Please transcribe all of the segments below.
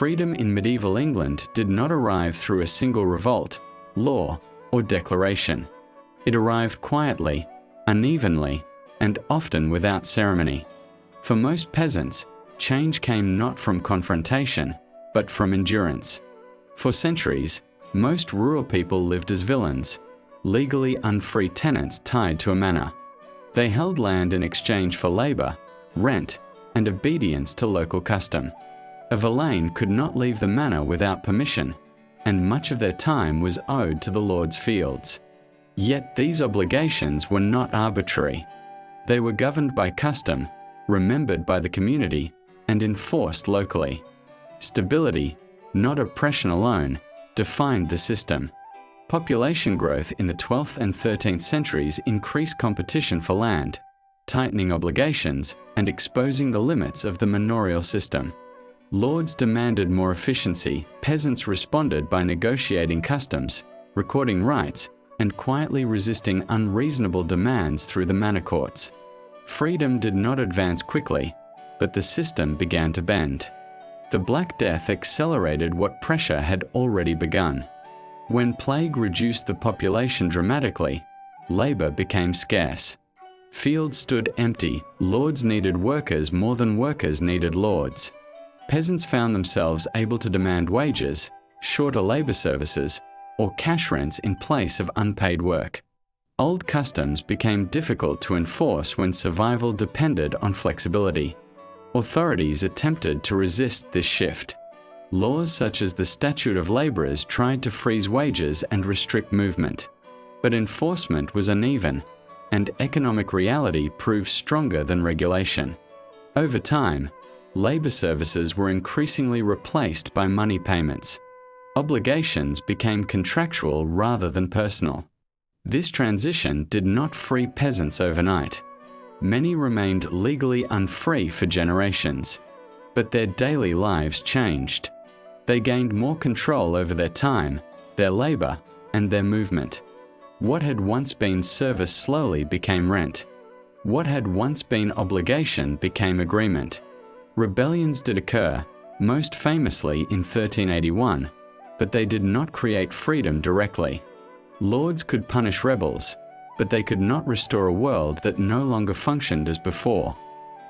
Freedom in medieval England did not arrive through a single revolt, law, or declaration. It arrived quietly, unevenly, and often without ceremony. For most peasants, change came not from confrontation, but from endurance. For centuries, most rural people lived as villeins, legally unfree tenants tied to a manor. They held land in exchange for labor, rent, and obedience to local custom. A villein could not leave the manor without permission, and much of their time was owed to the lord's fields. Yet these obligations were not arbitrary. They were governed by custom, remembered by the community, and enforced locally. Stability, not oppression alone, defined the system. Population growth in the 12th and 13th centuries increased competition for land, tightening obligations and exposing the limits of the manorial system. Lords demanded more efficiency, peasants responded by negotiating customs, recording rights, and quietly resisting unreasonable demands through the manor courts. Freedom did not advance quickly, but the system began to bend. The Black Death accelerated what pressure had already begun. When plague reduced the population dramatically, labor became scarce. Fields stood empty, lords needed workers more than workers needed lords. Peasants found themselves able to demand wages, shorter labor services, or cash rents in place of unpaid work. Old customs became difficult to enforce when survival depended on flexibility. Authorities attempted to resist this shift. Laws such as the Statute of Laborers tried to freeze wages and restrict movement. But enforcement was uneven, and economic reality proved stronger than regulation. Over time, labor services were increasingly replaced by money payments. Obligations became contractual rather than personal. This transition did not free peasants overnight. Many remained legally unfree for generations, but their daily lives changed. They gained more control over their time, their labor, and their movement. What had once been service slowly became rent. What had once been obligation became agreement. Rebellions did occur, most famously in 1381, but they did not create freedom directly. Lords could punish rebels, but they could not restore a world that no longer functioned as before.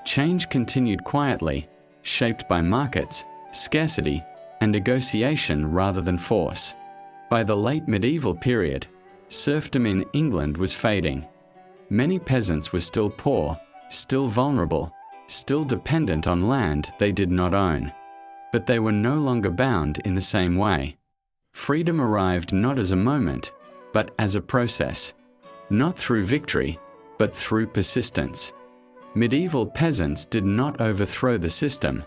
Change continued quietly, shaped by markets, scarcity, and negotiation rather than force. By the late medieval period, serfdom in England was fading. Many peasants were still poor, still vulnerable, still dependent on land they did not own. But they were no longer bound in the same way. Freedom arrived not as a moment, but as a process. Not through victory, but through persistence. Medieval peasants did not overthrow the system.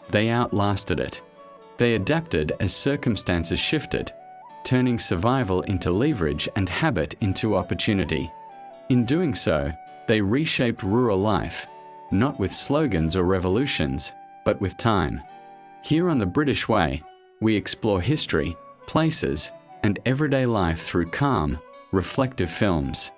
They outlasted it. They adapted as circumstances shifted, turning survival into leverage and habit into opportunity. In doing so, they reshaped rural life, not with slogans or revolutions, but with time. Here on The British Way, we explore history, places, and everyday life through calm, reflective films.